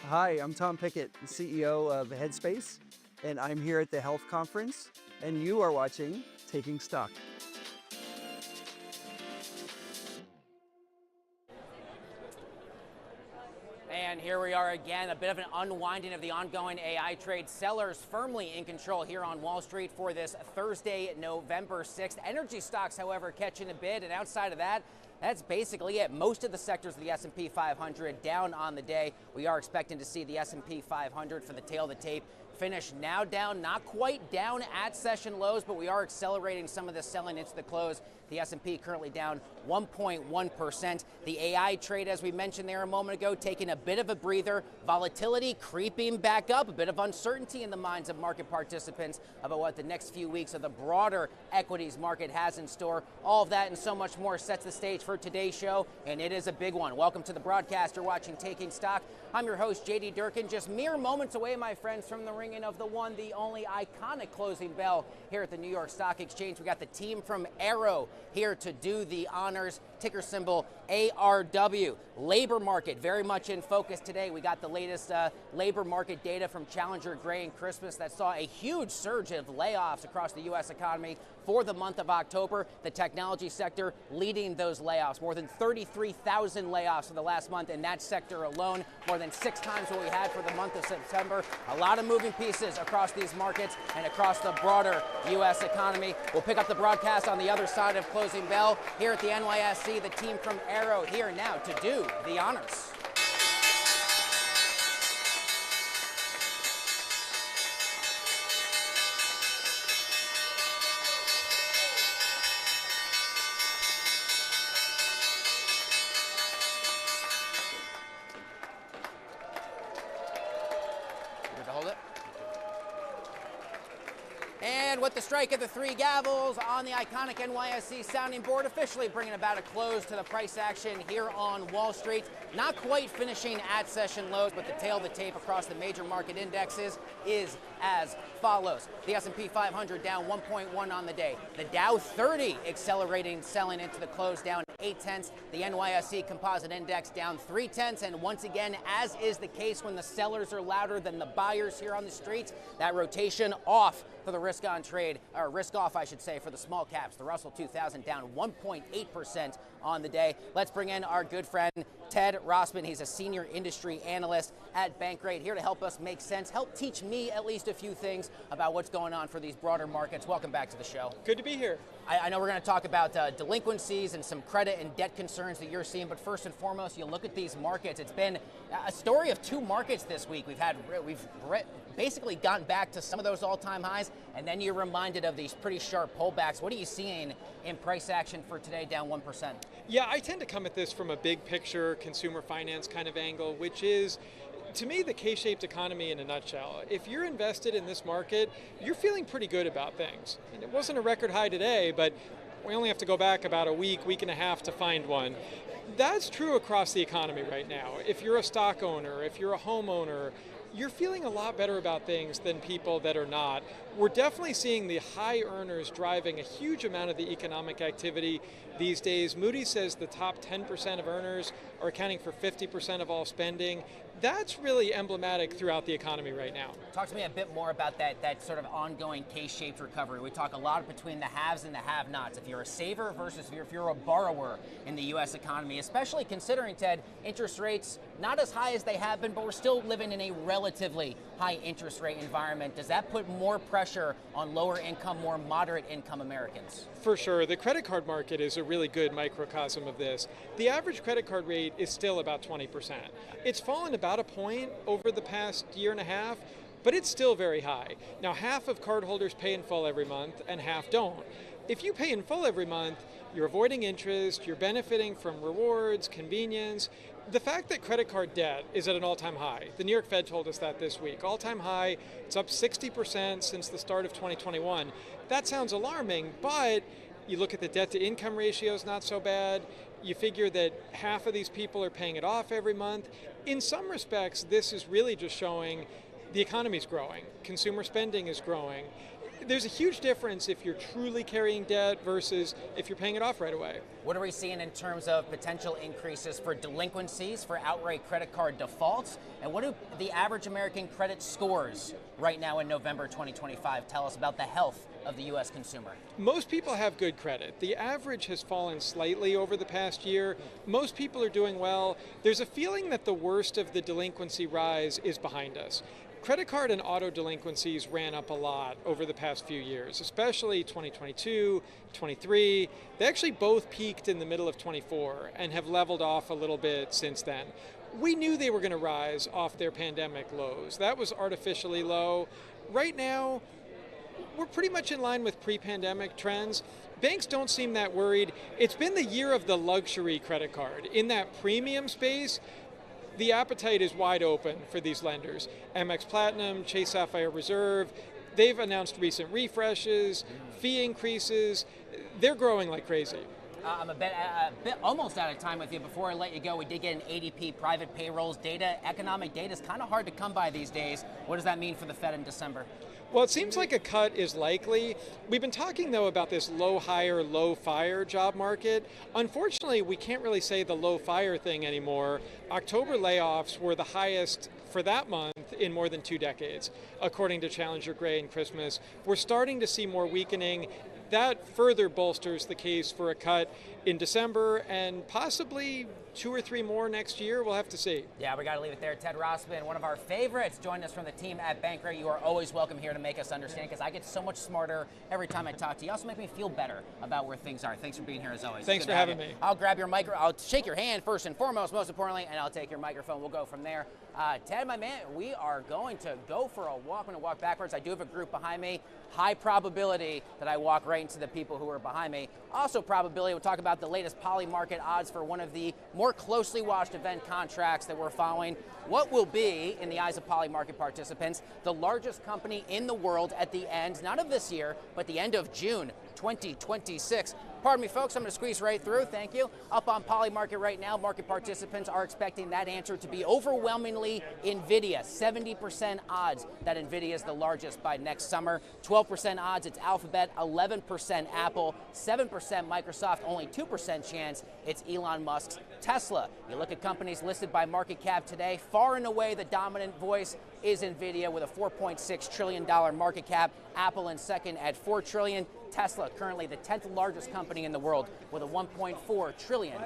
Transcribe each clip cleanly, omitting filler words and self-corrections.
Hi, I'm Tom Pickett, the CEO of Headspace, and I'm here at the Health Conference, and you are watching Taking Stock. And here we are again, a bit of an unwinding of the ongoing AI trade. Sellers firmly in control here on Wall Street for this Thursday, November 6th. Energy stocks, however, catching a bid, and outside of that, that's basically it. Most of the sectors of the S&P 500 down on the day. We are expecting to see the S&P 500 for the tail of the tape finish now down, not quite down at session lows, but we are accelerating some of the selling into the close. The S&P currently down 1.1%. The AI trade, as we mentioned there a moment ago, taking a bit of a breather. Volatility creeping back up, a bit of uncertainty in the minds of market participants about what the next few weeks of the broader equities market has in store. All of that and so much more sets the stage for today's show, and it is a big one. Welcome to the broadcast. You're watching Taking Stock. I'm your host, JD Durkin. Just mere moments away, my friends, from the ringing of the one, the only iconic closing bell here at the New York Stock Exchange. We got the team from Arrow here to do the honors. Ticker symbol ARW. Labor market very much in focus today. We got the latest labor market data from Challenger Gray and Christmas that saw a huge surge of layoffs across the U.S. economy for the month of October. The technology sector leading those layoffs. More than 33,000 layoffs in the last month in that sector alone. More than 6 times what we had for the month of September. A lot of moving pieces across these markets and across the broader U.S. economy. We'll pick up the broadcast on the other side of closing bell here at the NYSE. The team from Arrow here now to do the honors. Good to hold it. And with the strike of the 3 gavels on the iconic NYSE sounding board, officially bringing about a close to the price action here on Wall Street. Not quite finishing at session lows, but the tail of the tape across the major market indexes is as follows. The S&P 500 down 1.1 on the day. The Dow 30 accelerating, selling into the close, down 0.8. The NYSE Composite Index down 0.3. And once again, as is the case when the sellers are louder than the buyers here on the streets, that rotation off for the risk on trade, or risk off, I should say, for the small caps. The Russell 2000 down 1.8% on the day. Let's bring in our good friend, Ted Rossman. He's a senior industry analyst at Bankrate, here to help us make sense, help teach me at least a few things about what's going on for these broader markets. Welcome back to the show. Good to be here. I know we're going to talk about delinquencies and some credit and debt concerns that you're seeing, but first and foremost, you look at these markets. It's been a story of 2 markets this week. We've basically gotten back to some of those all-time highs, and then you're reminded of these pretty sharp pullbacks. What are you seeing in price action for today, down 1%? Yeah, I tend to come at this from a big picture consumer finance kind of angle, which is, to me, the K-shaped economy in a nutshell. If you're invested in this market, you're feeling pretty good about things. And it wasn't a record high today, but we only have to go back about a week and a half to find one. That's true across the economy right now. If you're a stock owner, if you're a homeowner, you're feeling a lot better about things than people that are not. We're definitely seeing the high earners driving a huge amount of the economic activity these days. Moody's says the top 10% of earners are accounting for 50% of all spending. That's really emblematic throughout the economy right now. Talk to me a bit more about that sort of ongoing K-shaped recovery. We talk a lot between the haves and the have-nots. If you're a saver versus if you're a borrower in the U.S. economy, especially considering, Ted, interest rates not as high as they have been, but we're still living in a relatively high interest rate environment. Does that put more pressure on lower income, more moderate income Americans? For sure. The credit card market is a really good microcosm of this. The average credit card rate is still about 20%. It's fallen about a point over the past year and a half, but it's still very high. Now, half of cardholders pay in full every month and half don't. If you pay in full every month, you're avoiding interest, you're benefiting from rewards, convenience. The fact that credit card debt is at an all-time high, the New York Fed told us that this week, all-time high, it's up 60% since the start of 2021. That sounds alarming, but you look at the debt-to-income ratio is not so bad. You figure that half of these people are paying it off every month. In some respects, this is really just showing the economy's growing, consumer spending is growing. there's a huge difference if you're truly carrying debt versus if you're paying it off right away. What are we seeing in terms of potential increases for delinquencies, for outright credit card defaults? And what do the average American credit scores right now in November 2025 tell us about the health of the U.S. consumer? Most people have good credit. The average has fallen slightly over the past year. Most people are doing well. There's a feeling that the worst of the delinquency rise is behind us. Credit card and auto delinquencies ran up a lot over the past few years, especially 2022, 23. They actually both peaked in the middle of 24 and have leveled off a little bit since then. We knew they were going to rise off their pandemic lows. That was artificially low. Right now, we're pretty much in line with pre-pandemic trends. Banks don't seem that worried. It's been the year of the luxury credit card. In that premium space, the appetite is wide open for these lenders. Amex Platinum, Chase Sapphire Reserve, they've announced recent refreshes, fee increases. They're growing like crazy. I'm a bit almost out of time with you. Before I let you go, we did get an ADP private payrolls data. Economic data is kind of hard to come by these days. What does that mean for the Fed in December? Well, it seems like a cut is likely. We've been talking, though, about this low hire, low fire job market. Unfortunately, we can't really say the low fire thing anymore. October layoffs were the highest for that month in more than 2 decades, according to Challenger Gray and Christmas. We're starting to see more weakening. That further bolsters the case for a cut in December and possibly 2 or 3 more next year. We'll have to see. Yeah, we got to leave it there. Ted Rossman, one of our favorites, joined us from the team at Bankrate. You are always welcome here to make us understand, because I get so much smarter every time I talk to you. You also make me feel better about where things are. Thanks for being here as always. Thanks for having me. I'll grab your microphone. I'll shake your hand first and foremost, most importantly, and I'll take your microphone. We'll go from there. Ted, my man, we are going to go for a walk. I'm going to walk backwards. I do have a group behind me. High probability that I walk right into the people who are behind me. Also probability, we'll talk about the latest Poly market odds for one of the more closely watched event contracts that we're following. What will be, in the eyes of Poly market participants, the largest company in the world at the end, not of this year, but the end of June 2026. Pardon me, folks, I'm going to squeeze right through. Thank you. Up on Poly Market right now, market participants are expecting that answer to be overwhelmingly NVIDIA. 70% odds that NVIDIA is the largest by next summer. 12% odds it's Alphabet, 11% Apple, 7% Microsoft, only 2% chance it's Elon Musk's Tesla. You look at companies listed by market cap today, far and away the dominant voice is NVIDIA with a $4.6 trillion market cap. Apple in second at $4 trillion. Tesla, currently the 10th largest company in the world with a $1.4 trillion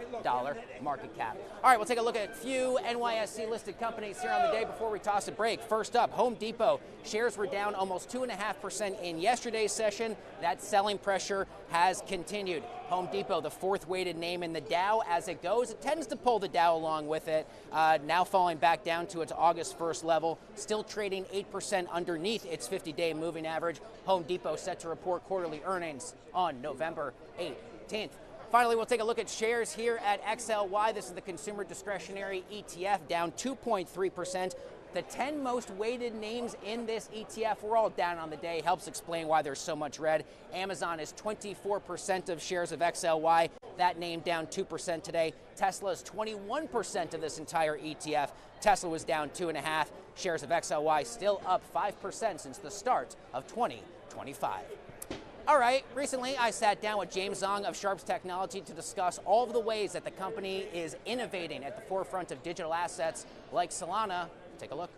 market cap. All right, we'll take a look at a few NYSE listed companies here on the day before we toss a break. First up, Home Depot. Shares were down almost 2.5% in yesterday's session. That selling pressure has continued. Home Depot, the fourth weighted name in the Dow as it goes. It tends to pull the Dow along with it, now falling back down to its August 1st level, still trading 8% underneath its 50-day moving average. Home Depot set to report quarterly earnings on November 18th. Finally, we'll take a look at shares here at XLY. This is the consumer discretionary ETF, down 2.3%. The 10 most weighted names in this ETF were all down on the day. Helps explain why there's so much red. Amazon is 24% of shares of XLY. That name down 2% today. Tesla is 21% of this entire ETF. Tesla was down 2.5%. Shares of XLY still up 5% since the start of 2025. All right, recently I sat down with James Zhang of Sharps Technology to discuss all of the ways that the company is innovating at the forefront of digital assets like Solana. Take a look.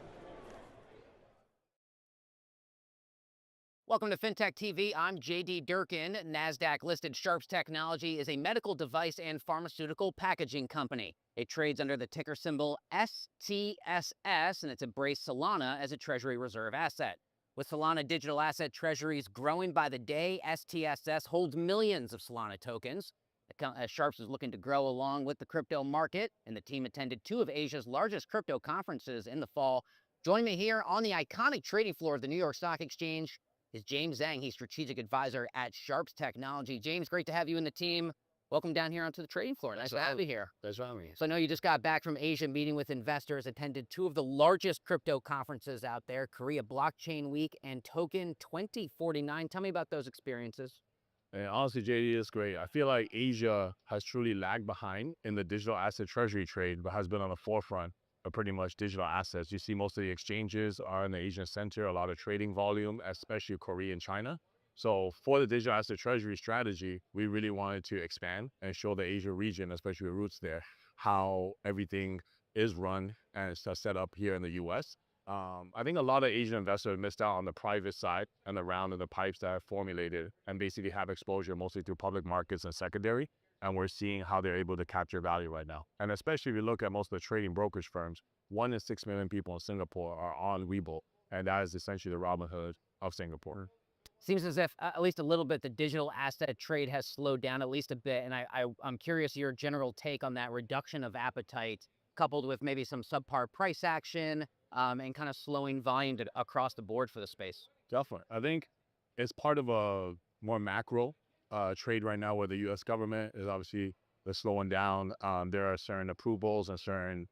Welcome to FinTech TV. I'm JD Durkin. NASDAQ-listed Sharps Technology is a medical device and pharmaceutical packaging company. It trades under the ticker symbol STSS, and it's embraced Solana as a treasury reserve asset. With Solana digital asset treasuries growing by the day, STSS holds millions of Solana tokens. Sharps is looking to grow along with the crypto market, and the team attended 2 of Asia's largest crypto conferences in the fall. Joining me here on the iconic trading floor of the New York Stock Exchange is James Zhang. He's strategic advisor at Sharps Technology. James, great to have you and the team. Welcome down here onto the trading floor. Nice to have you here. Thanks for having me. So I know you just got back from Asia meeting with investors, attended 2 of the largest crypto conferences out there, Korea Blockchain Week and Token 2049. Tell me about those experiences. And honestly, JD, is great. I feel like Asia has truly lagged behind in the digital asset treasury trade, but has been on the forefront of pretty much digital assets. You see most of the exchanges are in the Asian center, a lot of trading volume, especially Korea and China. So for the digital asset treasury strategy, we really wanted to expand and show the Asia region, especially with roots there, how everything is run and it's set up here in the US. I think a lot of Asian investors missed out on the private side and the round and the pipes that are formulated and basically have exposure mostly through public markets and secondary. And we're seeing how they're able to capture value right now. And especially if you look at most of the trading brokerage firms, 1 in 6 million people in Singapore are on Webull. And that is essentially the Robinhood of Singapore. Seems as if at least a little bit the digital asset trade has slowed down at least a bit. And I'm curious your general take on that reduction of appetite coupled with maybe some subpar price action and kind of slowing volume across the board for the space. Definitely. I think it's part of a more macro trade right now where the U.S. government is obviously slowing down. There are certain approvals and certain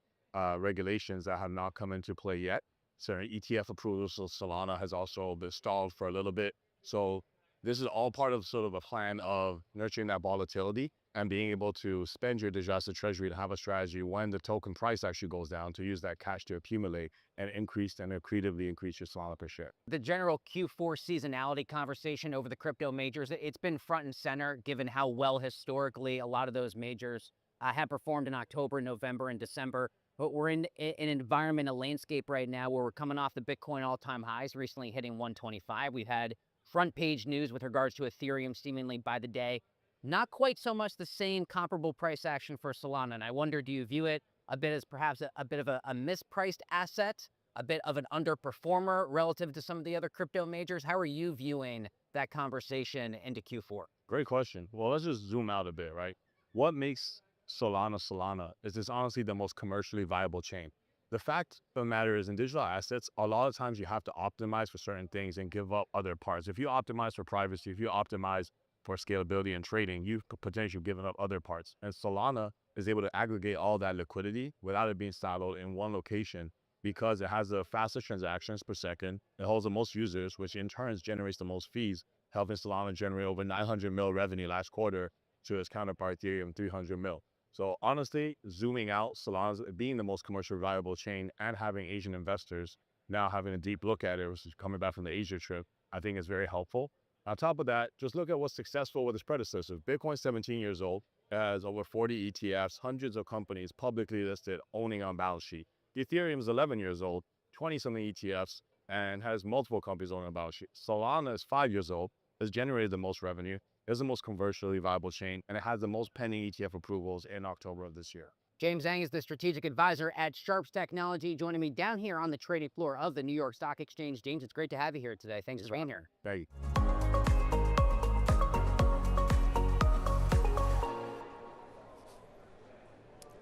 regulations that have not come into play yet. Certain ETF approvals, so Solana has also been stalled for a little bit. So this is all part of sort of a plan of nurturing that volatility and being able to spend your digital asset treasury to have a strategy when the token price actually goes down to use that cash to accumulate and increase and accretively increase your Solana per share. The general Q4 seasonality conversation over the crypto majors, it's been front and center given how well historically a lot of those majors have performed in October, November, and December. But we're in an environment, a landscape right now where we're coming off the Bitcoin all-time highs, recently hitting 125. We've had front page news with regards to Ethereum seemingly by the day. Not quite so much the same comparable price action for Solana. And I wonder, do you view it a bit as perhaps a bit of a mispriced asset, a bit of an underperformer relative to some of the other crypto majors? How are you viewing that conversation into Q4? Great question. Well, let's just zoom out a bit, right? What makes Solana is it's honestly the most commercially viable chain. The fact of the matter is in digital assets, a lot of times you have to optimize for certain things and give up other parts. If you optimize for privacy, if you optimize for scalability and trading, you could potentially give up other parts. And Solana is able to aggregate all that liquidity without it being siloed in one location because it has the fastest transactions per second. It holds the most users, which in turn generates the most fees, helping Solana generate over 900 mil revenue last quarter to its counterpart Ethereum 300 mil. So honestly, zooming out, Solana's being the most commercially viable chain and having Asian investors now having a deep look at it, which is coming back from the Asia trip, I think is very helpful. On top of that, just look at what's successful with its predecessor. Bitcoin's 17 years old, has over 40 ETFs, hundreds of companies publicly listed owning on balance sheet. Ethereum is 11 years old, 20-something ETFs, and has multiple companies owning on balance sheet. Solana is 5 years old, has generated the most revenue, is the most commercially viable chain, and it has the most pending ETF approvals in October of this year. James Zhang is the strategic advisor at Sharps Technology, joining me down here on the trading floor of the New York Stock Exchange. James, it's great to have you here today. Thanks for being here. Thank you.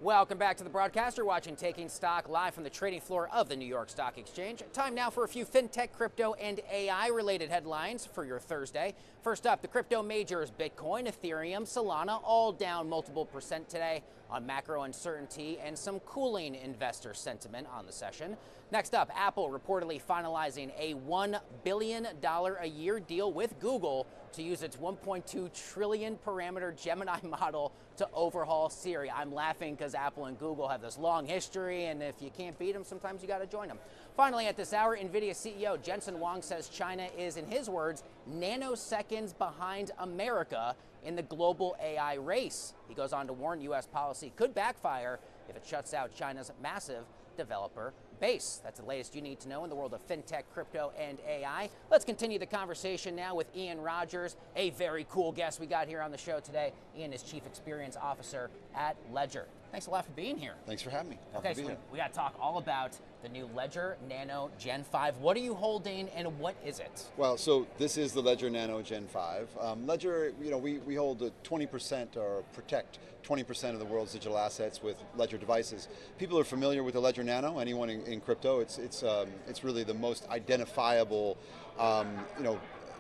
Welcome back to the broadcast. You're watching Taking Stock live from the trading floor of the New York Stock Exchange. Time now for a few fintech, crypto, and AI-related headlines for your Thursday. First up, the crypto majors, Bitcoin, Ethereum, Solana, all down multiple percent today on macro uncertainty and some cooling investor sentiment on the session. Next up, Apple reportedly finalizing a $1 billion a year deal with Google to use its 1.2 trillion parameter Gemini model to overhaul Siri. I'm laughing because Apple and Google have this long history, and if you can't beat them, sometimes you got to join them. Finally, at this hour, NVIDIA CEO Jensen Huang says China is, in his words, nanoseconds behind America in the global AI race. He goes on to warn U.S. policy could backfire if it shuts out China's massive developer base. That's the latest you need to know in the world of fintech, crypto, and AI. Let's continue the conversation now with Ian Rogers, a very cool guest we got here on the show today. Ian is Chief Experience Officer at Ledger. Thanks a lot for being here. Thanks for having me. Okay, so we got to talk all about the new Ledger Nano Gen 5. What are you holding and what is it? Well, so this is the Ledger Nano Gen 5. Ledger, we hold a 20% or protect 20% of the world's digital assets with Ledger devices. People are familiar with the Ledger Nano. Anyone in crypto, it's really the most identifiable,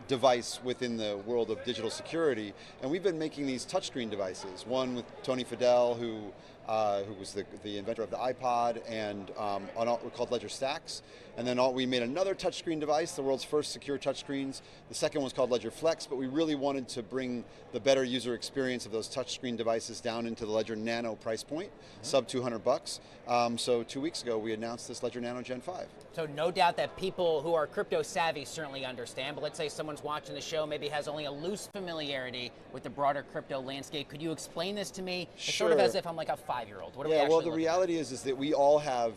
device within the world of digital security, and we've been making these touchscreen devices. One with Tony Fadell, who who was the inventor of the iPod, and were called Ledger Stacks. And then we made another touchscreen device, the world's first secure touchscreens. The second was called Ledger Flex, but we really wanted to bring the better user experience of those touchscreen devices down into the Ledger Nano price point, sub $200. So 2 weeks ago, we announced this Ledger Nano Gen 5. So no doubt that people who are crypto savvy certainly understand, but let's say someone's watching the show, maybe has only a loose familiarity with the broader crypto landscape. Could you explain this to me? It's sort of as if I'm like a 5-year-old. What are we actually well, the looking at? reality is that we all have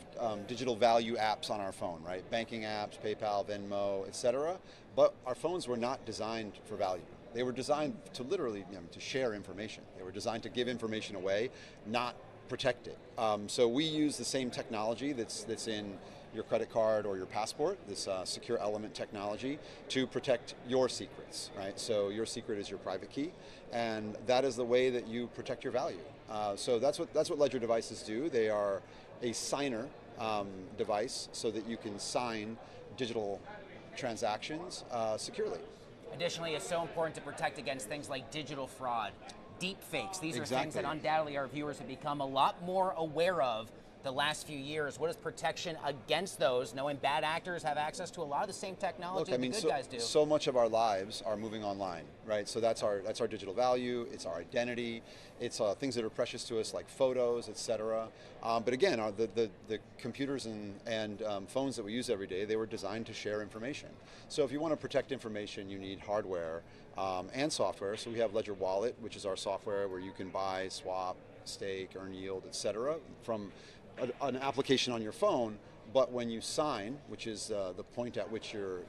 digital value apps on our phone, right? Banking apps, PayPal, Venmo, etc. But our phones were not designed for value. They were designed to literally, to share information. They were designed to give information away, not protect it. So we use the same technology that's in your credit card or your passport, this secure element technology, to protect your secrets, right? So your secret is your private key, and that is the way that you protect your value. So that's what Ledger devices do. They are a signer device so that you can sign digital transactions securely. Additionally, it's so important to protect against things like digital fraud, deep fakes. These are things Exactly. that undoubtedly our viewers have become a lot more aware of the last few years. What is protection against those, knowing bad actors have access to a lot of the same technology that the good guys do? So much of our lives are moving online, right? So that's our digital value, it's our identity, it's things that are precious to us like photos, etc. But again, the computers and phones that we use every day, they were designed to share information. So if you want to protect information, you need hardware and software. So we have Ledger Wallet, which is our software where you can buy, swap, stake, earn yield, etc. from an application on your phone. But when you sign, which is the point at which your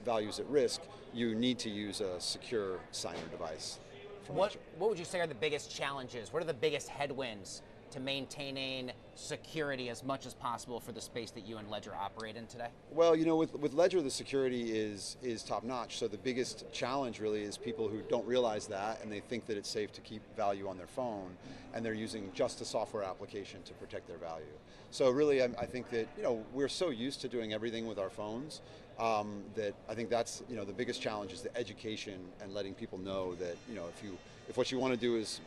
value is at risk, you need to use a secure signer device. What would you say are the biggest challenges? What are the biggest headwinds to maintaining security as much as possible for the space that you and Ledger operate in today? Well, with Ledger, the security is top notch. So the biggest challenge really is people who don't realize that, and they think that it's safe to keep value on their phone, and they're using just a software application to protect their value. So really, I think that we're so used to doing everything with our phones that I think that's the biggest challenge is the education and letting people know that if what you want to do is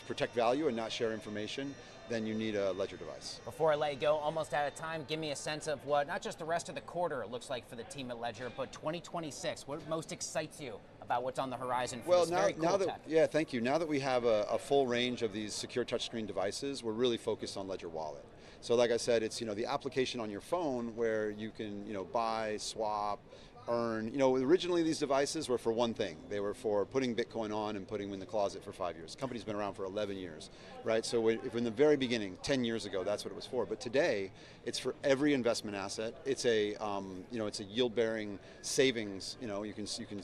protect value and not share information, then you need a Ledger device. Before I let you go, almost out of time, give me a sense of what not just the rest of the quarter looks like for the team at Ledger, but 2026. What most excites you about what's on the horizon for this very cool tech? Yeah, thank you. Now that we have a full range of these secure touchscreen devices, we're really focused on Ledger Wallet. So like I said, it's the application on your phone where you can buy, swap, earn. Originally these devices were for one thing. They were for putting Bitcoin on and putting them in the closet for 5 years. The company's been around for 11 years, right? So if in the very beginning, 10 years ago, that's what it was for. But today, it's for every investment asset. It's a it's a yield-bearing savings. You can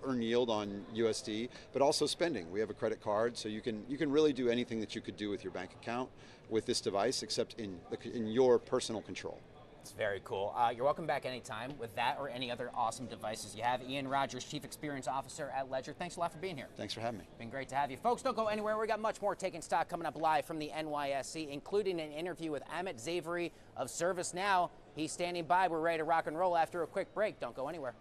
earn yield on USD, but also spending. We have a credit card, so you can really do anything that you could do with your bank account with this device, except in your personal control. It's very cool. You're welcome back anytime with that or any other awesome devices you have. Ian Rogers, Chief Experience Officer at Ledger. Thanks a lot for being here. Thanks for having me. Been great to have you. Folks, don't go anywhere. We got much more Taking Stock coming up live from the NYSE, including an interview with Amit Zavery of ServiceNow. He's standing by. We're ready to rock and roll after a quick break. Don't go anywhere.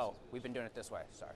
Oh, we've been doing it this way. Sorry.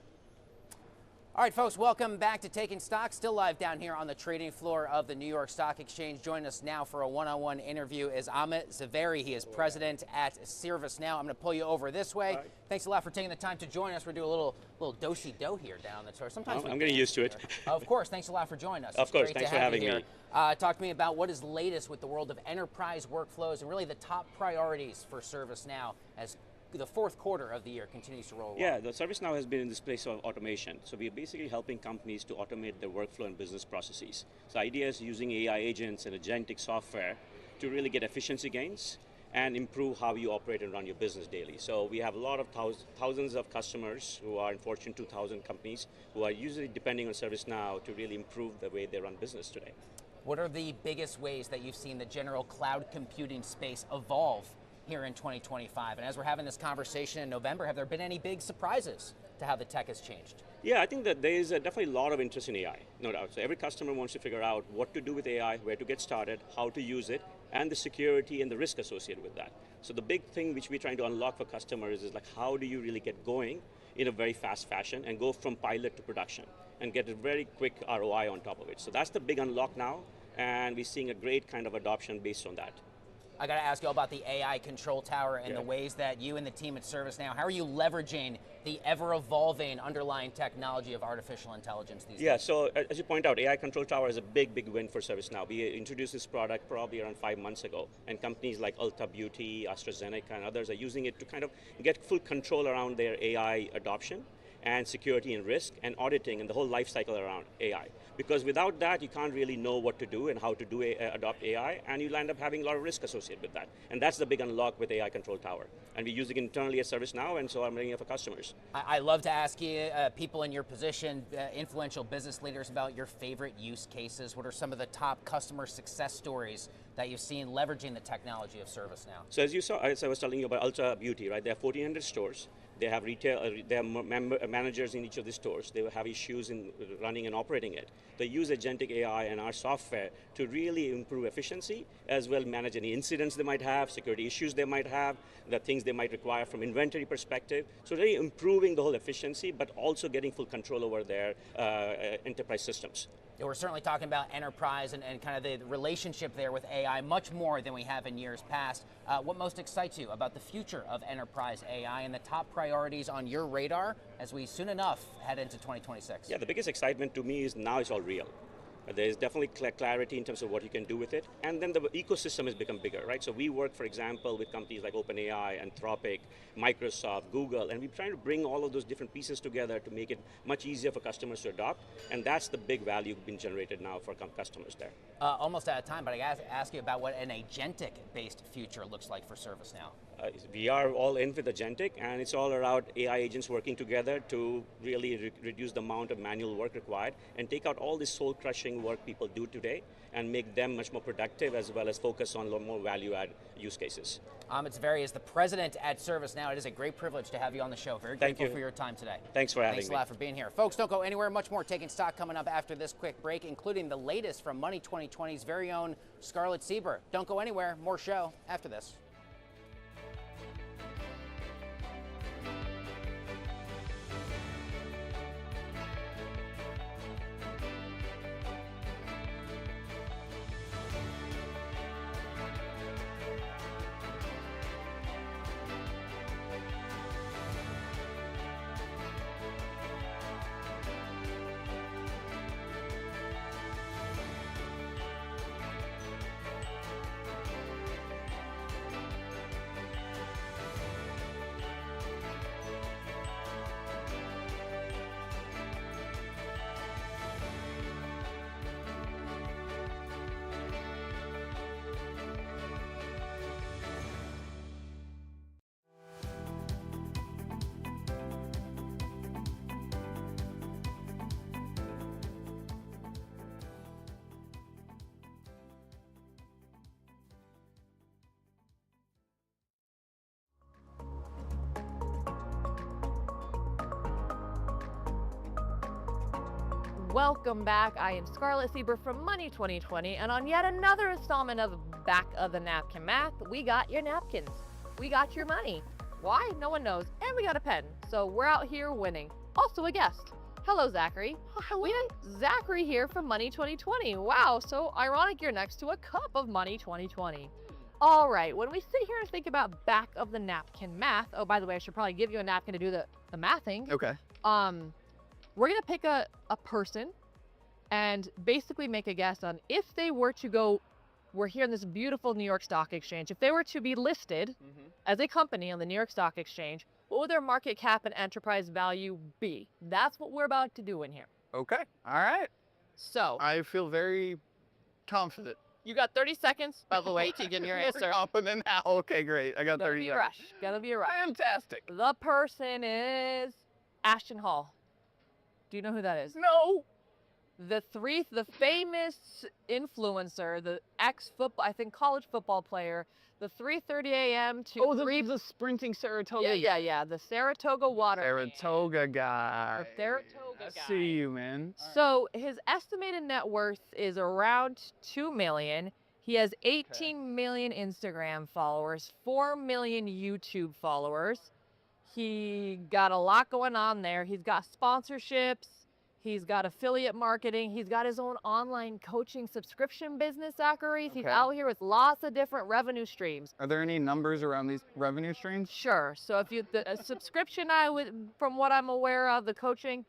All right, folks, welcome back to Taking Stock. Still live down here on the trading floor of the New York Stock Exchange. Joining us now for a one-on-one interview is Amit Zaveri. He is president at ServiceNow. I'm going to pull you over this way. Thanks a lot for taking the time to join us. We're doing a little do-si-do here down the tour. Sometimes I'm getting used to it. Of course. Thanks a lot for joining us. Of course. Great Thanks to for have you having here. me. Talk to me about what is latest with the world of enterprise workflows and really the top priorities for ServiceNow as the fourth quarter of the year continues to roll along. Yeah, the ServiceNow has been in this place of automation. So we're basically helping companies to automate their workflow and business processes. So idea is using AI agents and agentic software to really get efficiency gains and improve how you operate and run your business daily. So we have a lot of thousands of customers who are in Fortune 2000 companies who are usually depending on ServiceNow to really improve the way they run business today. What are the biggest ways that you've seen the general cloud computing space evolve here in 2025? And as we're having this conversation in November, have there been any big surprises to how the tech has changed? Yeah, I think that there is definitely a lot of interest in AI, no doubt. So every customer wants to figure out what to do with AI, where to get started, how to use it, and the security and the risk associated with that. So the big thing which we're trying to unlock for customers is like, how do you really get going in a very fast fashion and go from pilot to production and get a very quick ROI on top of it. So that's the big unlock now, and we're seeing a great kind of adoption based on that. I got to ask you all about the AI Control Tower and the ways that you and the team at ServiceNow, how are you leveraging the ever-evolving underlying technology of artificial intelligence these days? Yeah, so as you point out, AI Control Tower is a big, big win for ServiceNow. We introduced this product probably around 5 months ago, and companies like Ulta Beauty, AstraZeneca, and others are using it to kind of get full control around their AI adoption and security and risk and auditing and the whole life cycle around AI. Because without that, you can't really know what to do and how to do adopt AI, and you'll end up having a lot of risk associated with that. And that's the big unlock with AI Control Tower. And we use it internally at ServiceNow, and so I'm bringing it for customers. I love to ask you, people in your position, influential business leaders, about your favorite use cases. What are some of the top customer success stories that you've seen leveraging the technology of ServiceNow? So as you saw, as I was telling you about Ulta Beauty, right? They have 1,400 stores. They have retail, they have managers in each of the stores. They have issues in running and operating it. They use agentic AI and our software to really improve efficiency, as well manage any incidents they might have, security issues they might have, the things they might require from inventory perspective. So really improving the whole efficiency, but also getting full control over their enterprise systems. Yeah, we're certainly talking about enterprise and kind of the relationship there with AI much more than we have in years past. What most excites you about the future of enterprise AI and the top priorities on your radar as we soon enough head into 2026? Yeah, the biggest excitement to me is now it's all real. There's definitely clarity in terms of what you can do with it. And then the ecosystem has become bigger, right? So we work, for example, with companies like OpenAI, Anthropic, Microsoft, Google, and we're trying to bring all of those different pieces together to make it much easier for customers to adopt. And that's the big value being generated now for customers there. Almost out of time, but I got to ask you about what an agentic-based future looks like for ServiceNow. We are all in with agentic, and it's all around AI agents working together to really reduce the amount of manual work required and take out all this soul-crushing work people do today and make them much more productive, as well as focus on a lot more value-add use cases. Amit Zaveri is the president at ServiceNow. It is a great privilege to have you on the show. Very grateful for your time today. Thanks for having me. Thanks a lot for being here. Folks, don't go anywhere. Much more Taking Stock coming up after this quick break, including the latest from Money 2020's very own Scarlett Sieber. Don't go anywhere. More show after this. Welcome back. I am Scarlett Sieber from Money 2020, and on yet another installment of Back of the Napkin Math, we got your napkins. We got your money. Why? No one knows. And we got a pen. So we're out here winning. Also a guest. Hello, Zachary. We have Zachary here from Money 2020. Wow, so ironic you're next to a cup of Money 2020. All right, when we sit here and think about back of the napkin math, oh, by the way, I should probably give you a napkin to do the mathing. Okay. We're gonna pick a person and basically make a guess on if they were to go, we're here in this beautiful New York Stock Exchange, if they were to be listed as a company on the New York Stock Exchange, what would their market cap and enterprise value be? That's what we're about to do in here. Okay. All right. So, I feel very confident. you got 30 seconds, by the way, to give your answer. Confident now. Okay, great. I got Gotta 30 be a seconds. rush. Gotta be a rush. Fantastic. The person is Ashton Hall. Do you know who that is? No. The famous influencer, the ex-football, I think college football player, the 3:30 a.m. to the sprinting Saratoga. yeah, the Saratoga Water. Saratoga guy. The Saratoga guy. See you, man. So his estimated net worth is around 2 million. He has 18 million Instagram followers, 4 million YouTube followers. He got a lot going on there. He's got sponsorships. He's got affiliate marketing. He's got his own online coaching subscription business, Zachary. He's Okay. out here with lots of different revenue streams. Are there any numbers around these revenue streams? Sure. So if you a subscription, I would, from what I'm aware of, the coaching,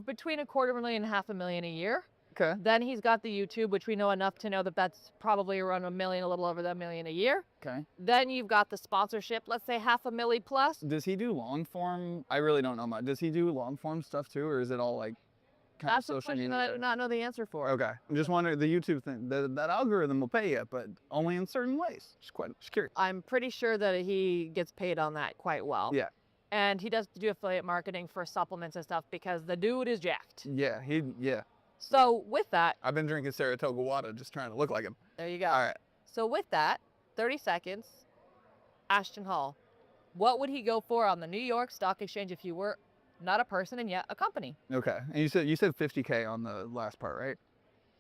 between $250,000 and $500,000 a year. Okay. Then he's got the YouTube, which we know enough to know that that's probably around $1 million, a little over that $1 million a year. Okay. Then you've got the sponsorship, let's say $500,000 plus. Does he do long form? I really don't know much. Does he do long form stuff too, or is it all like kind That's of a social question media? that I do not know the answer for. Okay. I'm just wondering, the YouTube thing, that algorithm will pay you, but only in certain ways. Just curious. I'm pretty sure that he gets paid on that quite well. Yeah. And he does do affiliate marketing for supplements and stuff because the dude is jacked. Yeah, yeah. So with that, I've been drinking Saratoga water just trying to look like him. there you go. All right. So with that, 30 seconds, Ashton Hall, what would he go for on the New York Stock Exchange if you were not a person and yet a company? Okay. And you said 50K on the last part, right?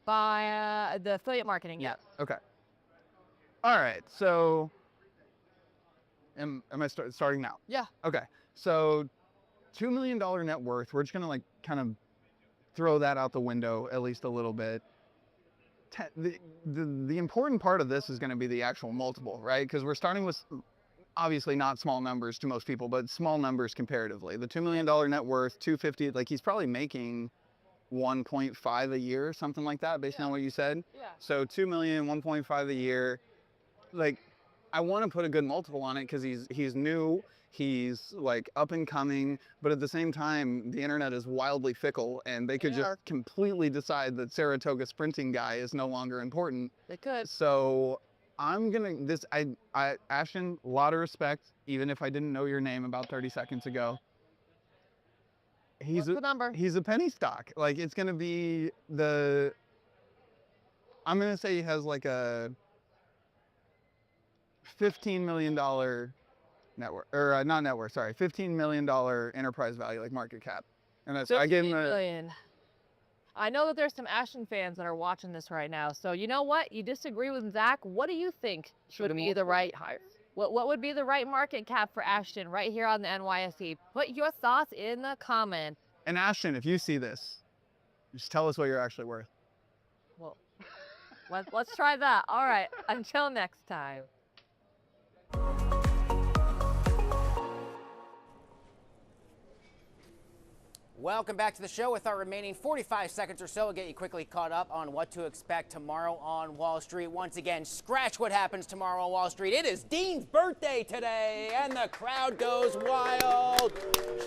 By the affiliate marketing, yeah. Okay. All right. So am I starting now? Yeah. Okay. So $2 million net worth. We're just gonna like kind of throw that out the window at least a little bit. The important part of this is going to be the actual multiple, right? Because we're starting with obviously not small numbers to most people, but small numbers comparatively. The $2 million net worth, 250, like he's probably making 1.5 a year, something like that, based on what you said. Yeah. So 2 million, 1.5 a year. Like, I want to put a good multiple on it because he's new, he's like up and coming, but at the same time, the internet is wildly fickle, and they could just completely decide that Saratoga sprinting guy is no longer important. They could. So I'm gonna Ashton, a lot of respect, even if I didn't know your name about 30 seconds ago. What's the number? He's a penny stock. Like, it's gonna be I'm gonna say he has like a $15 million network, or not network, sorry, $15 million enterprise value, like market cap. And that's, I give him 15 million. I know that there's some Ashton fans that are watching this right now. So you know what? You disagree with Zach. What do you think should be the right hire? What would be the right market cap for Ashton right here on the NYSE? Put your thoughts in the comments. And Ashton, if you see this, just tell us what you're actually worth. Well, let's try that. All right. Until next time. Welcome back to the show. With our remaining 45 seconds or so, we'll get you quickly caught up on what to expect tomorrow on Wall Street. Once again, scratch what happens tomorrow on Wall Street. It is Dean's birthday today, and the crowd goes wild.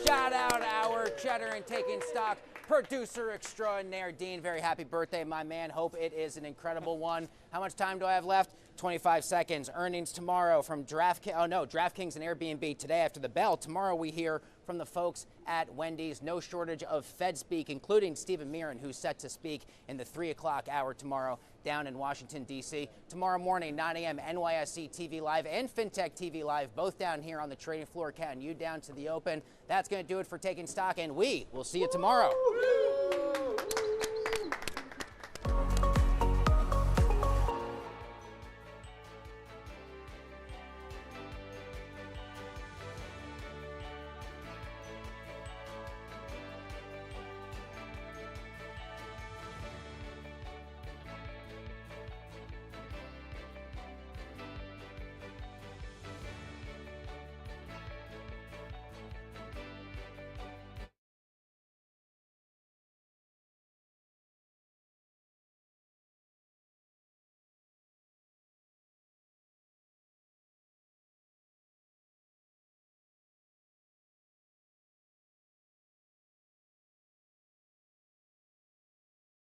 Shout out our Cheddar and Taking Stock producer extraordinaire, Dean. Very happy birthday, my man. Hope it is an incredible one. How much time do I have left? 25 seconds. Earnings tomorrow from DraftKings. Oh no, DraftKings and Airbnb today after the bell. Tomorrow we hear from the folks at Wendy's. No shortage of Fed speak, including Stephen Miron, who's set to speak in the 3 o'clock hour tomorrow down in Washington, D.C. Tomorrow morning, 9 a.m., NYSE TV Live and FinTech TV Live, both down here on the trading floor, counting you down to the open. That's going to do it for Taking Stock, and we will see you tomorrow.